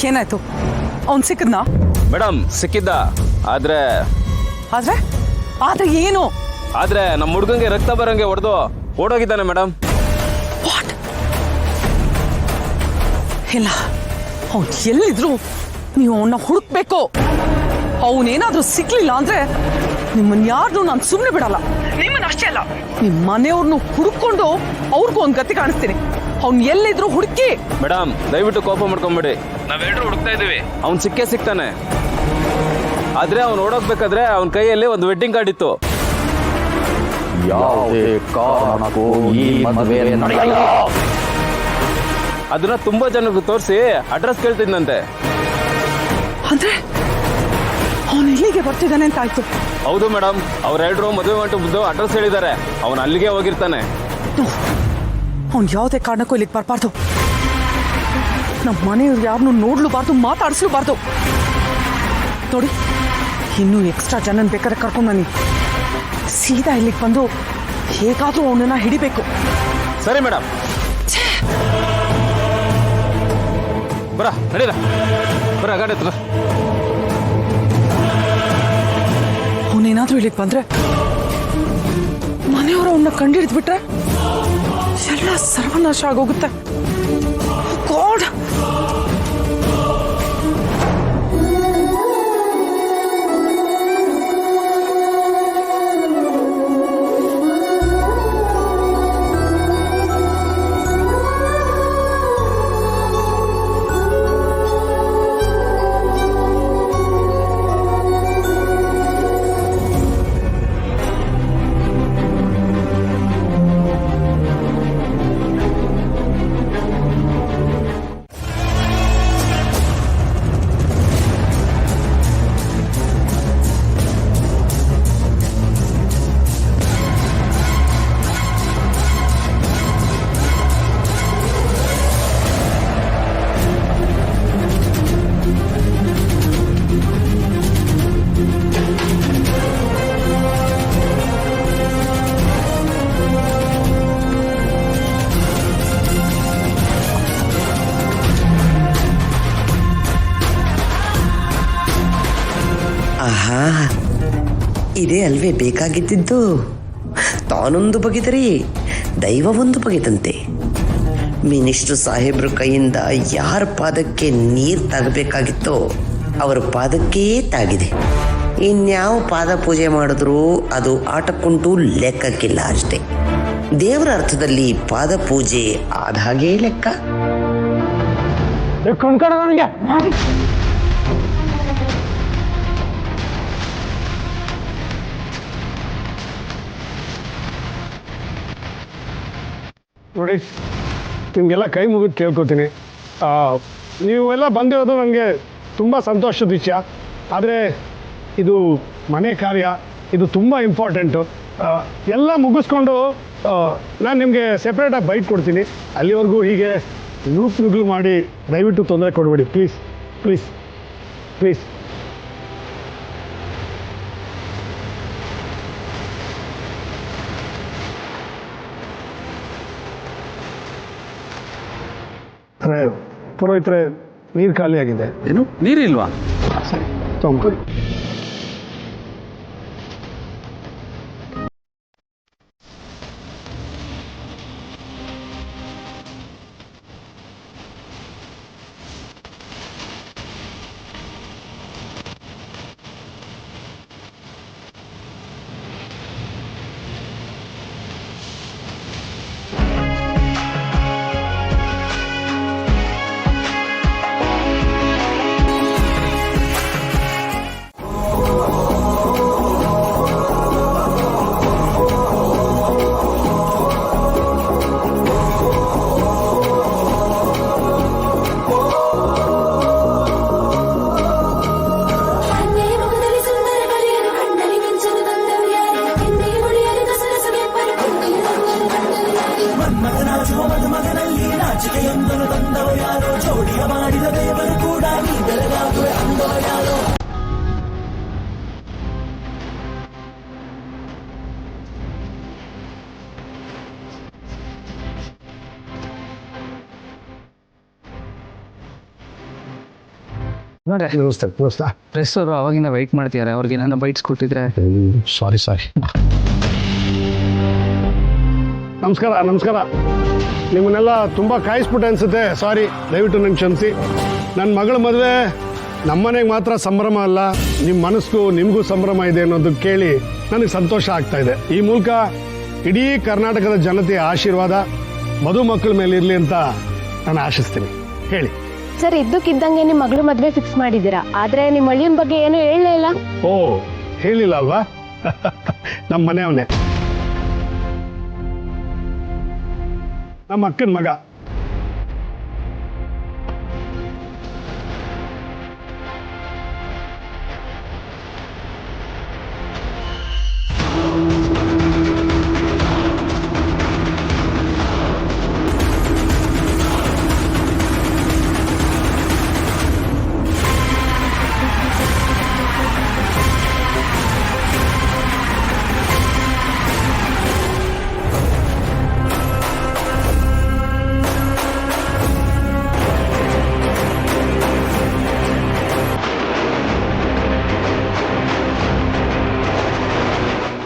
ಏನಾಯ್ತು? ಅವ್ನು ಸಿಕ್ಕದ್ನಾ? ಮೇಡಮ್ ಸಿಕ್ಕಿದ್ದ. ಆದ್ರೆ ಆದ್ರೆ ಆದ್ರೆ ಏನು? ಆದ್ರೆ ನಮ್ಮ ಹುಡುಗಂಗೆ ರಕ್ತ ಬರಂಗೆ ಹೊಡೆದು ಓಡೋಗಿದ್ದಾನೆ ಮೇಡಮ್. ವಾಟ್? ಇಲ್ಲ, ಅವ್ನು ಎಲ್ಲಿದ್ರು ನೀವು ಅವನ್ನ ಹುಡುಕ್ಬೇಕು. ಅವನೇನಾದ್ರೂ ಸಿಕ್ಲಿಲ್ಲ ಅಂದ್ರೆ ನಿಮ್ಮನ್ನ ಯಾರನ್ನೂ ನಾನು ಸುಮ್ಮನೆ ಬಿಡಲ್ಲ. ನಿಮ್ಮನ್ನ ಅಷ್ಟೇ ಅಲ್ಲ, ನಿಮ್ಮ ಮನೆಯವ್ರನ್ನು ಹುಡುಕೊಂಡು ಅವ್ರಿಗೂ ಒಂದು ಗತಿ ಕಾಣಿಸ್ತೀನಿ. ಅವ್ನು ಎಲ್ಲಿದ್ರು ಹುಡುಕಿ. ಮೇಡಮ್ ದಯವಿಟ್ಟು ಕೋಪ ಮಾಡ್ಕೊಂಬಿಡಿ, ನಾವೆಲ್ಲರೂ ಹುಡುಕ್ತಾ ಇದೀವಿ. ಅವ್ನು ಸಿಕ್ಕೇ ಸಿಗ್ತಾನೆ. ಆದ್ರೆ ಅವ್ನು ಓಡೋಗ್ಬೇಕಾದ್ರೆ ಅವನ ಕೈಯಲ್ಲಿ ಒಂದು ವೆಡ್ಡಿಂಗ್ ಕಾರ್ಡ್ ಇತ್ತು. ಯಾವುದೇ ಕಾರಣಕ್ಕೂ ಈ ಮದುವೆ ನಡೆಯಲ್ಲ. ಅದನ್ನ ತುಂಬಾ ಜನಕ್ಕೆ ತೋರಿಸಿ ಅಡ್ರೆಸ್ ಕೇಳ್ತಿದ್ನಂತೆ. ಅಂದ್ರೆ ಅವನು ಇಲ್ಲಿಗೆ ಬರ್ತಿದ್ದಾನೆ ಅಂತ ಆಯ್ತು. ಹೌದು ಮೇಡಮ್, ಅವರೆಲ್ಲರೂ ಮದುವೆ ಮಂಟಪದ್ದು ಅಡ್ರೆಸ್ ಹೇಳಿದ್ದಾರೆ. ಅವನು ಅಲ್ಲಿಗೆ ಹೋಗಿರ್ತಾನೆ. ಅವ್ನು ಯಾವುದೇ ಕಾರಣಕ್ಕೂ ಇಲ್ಲಿಗೆ ಬರಬಾರ್ದು. ನಮ್ಮ ಮನೆಯವ್ರು ಯಾರನ್ನೂ ನೋಡ್ಲೂಬಾರ್ದು, ಮಾತಾಡಿಸ್ಲೂಬಾರ್ದು. ನೋಡಿ, ಇನ್ನೂ ಎಕ್ಸ್ಟ್ರಾ ಜನನ್ ಬೇಕಾದ್ರೆ ಕರ್ಕೊಂಡು ಬನ್ನಿ. ಸೀದಾ ಇಲ್ಲಿಗೆ ಬಂದು ಹೇಗಾದ್ರೂ ಅವನನ್ನ ಹಿಡಿಬೇಕು. ಸರಿ ಮೇಡಮ್. ಬರ ನಡೀರ, ಬರ ಗಾಡಿ ಹತ್ರ. ಅವನೇನಾದ್ರೂ ಇಲ್ಲಿಗೆ ಬಂದ್ರೆ ಮನೆಯವರು ಅವನ್ನ ಕಂಡಿಡಿದ್ಬಿಟ್ರೆ ಎಲ್ಲ ಸರ್ವನಾಶ ಆಗೋಗುತ್ತೆ. ಗಾಡ್! ಆಹಾ, ಇದೇ ಅಲ್ವೇ ಬೇಕಾಗಿದ್ದಿದ್ದು. ತಾನೊಂದು ಬಗೆದರೆ ದೈವ ಒಂದು ಬಗೆದಂತೆ. ಮಿನಿಸ್ಟ್ರು ಸಾಹೇಬ್ರ ಕೈಯಿಂದ ಯಾರ ಪಾದಕ್ಕೆ ನೀರು ತಾಗಬೇಕಾಗಿತ್ತೋ ಅವರ ಪಾದಕ್ಕೇ ತಾಗಿದೆ. ಇನ್ಯಾವ ಪಾದ ಪೂಜೆ ಮಾಡಿದ್ರೂ ಅದು ಆಟಕ್ಕುಂಟು, ಲೆಕ್ಕಕ್ಕಿಲ್ಲ ಅಷ್ಟೇ. ದೇವರ ಅರ್ಥದಲ್ಲಿ ಪಾದ ಪೂಜೆ ಆದ ಹಾಗೇ ಲೆಕ್ಕ. ನನಗೆ ನೋಡಿ, ನಿಮಗೆಲ್ಲ ಕೈ ಮುಗಿದು ಕೇಳ್ಕೊತೀನಿ. ನೀವೆಲ್ಲ ಬಂದಿರೋದು ನನಗೆ ತುಂಬ ಸಂತೋಷದ ವಿಷಯ. ಆದರೆ ಇದು ಮನೆ ಕಾರ್ಯ, ಇದು ತುಂಬ ಇಂಪಾರ್ಟೆಂಟು. ಎಲ್ಲ ಮುಗಿಸ್ಕೊಂಡು ನಾನು ನಿಮಗೆ ಸೆಪ್ರೇಟಾಗಿ ಬೈಟ್ ಕೊಡ್ತೀನಿ. ಅಲ್ಲಿವರೆಗೂ ಹೀಗೆ ನುಗ್ಲು ಮಾಡಿ ದಯವಿಟ್ಟು ತೊಂದರೆ ಕೊಡಬೇಡಿ, ಪ್ಲೀಸ್ ಪ್ಲೀಸ್ ಪ್ಲೀಸ್. ಪುರೋಹಿತರೆ, ನೀರು ಖಾಲಿ ಆಗಿದೆ. ಏನು ನೀರಿಲ್ವಾ? ಸರಿ, ತೊಗೊಂಡು ನಮಸ್ತೆ ನಮಸ್ತೆ. ಪ್ರೆಸ್ ಅವರು ಅವಾಗಿಂದ ವೆಯ್ಟ್ ಮಾಡ್ತಿದ್ದಾರೆ, ಅವ್ರಿಗೆ ಏನಾದ್ರು ಬೈಟ್ಸ್ ಕೊಟ್ಟಿದ್ರೆ. ಸಾರಿ ನಮಸ್ಕಾರ ನಮಸ್ಕಾರ. ನಿಮ್ಮನ್ನೆಲ್ಲ ತುಂಬ ಕಾಯಿಸ್ಬಿಟ್ಟೆ ಅನ್ಸುತ್ತೆ. ಸಾರಿ, ದಯವಿಟ್ಟು ನನ್ನ ಕ್ಷಮಿಸಿ. ನನ್ನ ಮಗಳ ಮದುವೆ ನಮ್ಮನೆಗೆ ಮಾತ್ರ ಸಂಭ್ರಮ ಅಲ್ಲ, ನಿಮ್ಮ ಮನಸ್ಸಿಗೂ ನಿಮಗೂ ಸಂಭ್ರಮ ಇದೆ ಅನ್ನೋದು ಕೇಳಿ ನನಗೆ ಸಂತೋಷ ಆಗ್ತಾ ಇದೆ. ಈ ಮೂಲಕ ಇಡೀ ಕರ್ನಾಟಕದ ಜನತೆಯ ಆಶೀರ್ವಾದ ಮದುಮಕ್ಕಳ ಮೇಲೆ ಇರಲಿ ಅಂತ ನಾನು ಆಶಿಸ್ತೀನಿ. ಹೇಳಿ ಸರ್, ಇದ್ದಕ್ಕಿದ್ದಂಗೆ ನಿಮ್ಮ ಮಗಳು ಮದುವೆ ಫಿಕ್ಸ್ ಮಾಡಿದ್ದೀರಾ, ಆದ್ರೆ ನಿಮ್ಮ ಅಳಿಯನ ಬಗ್ಗೆ ಏನು ಹೇಳಲೇ ಇಲ್ಲ. ಓ, ಹೇಳಿಲ್ಲ ಅಲ್ವಾ? ನಮ್ಮ ಮನೆಯವನೇ, ನಮ್ಮ ಅಕ್ಕನ ಮಗ.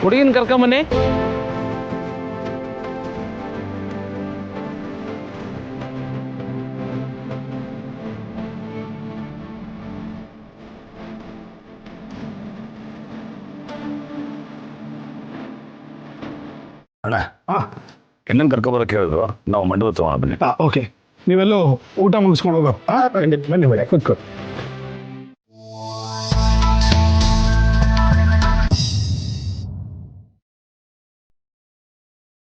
ಹುಡುಗಿನ ಕರ್ಕೊಂಬನ್ನಿ. ಅಣ್ಣ, ಹೆಣ್ಣನ್ನು ಕರ್ಕೊಬರಕ್ಕೆ ಹೇಳಿದ್ರು, ನಾವು ಮಂಡಪ ತಗೊಂಡು ಬನ್ನಿ. ಓಕೆ, ನೀವೆಲ್ಲೂ ಊಟ ಮುಗಿಸ್ಕೊಂಡು ಹೋಗೋ. ಬನ್ನಿ ಬನ್ನಿ, ಕೂತ್ಕೊ.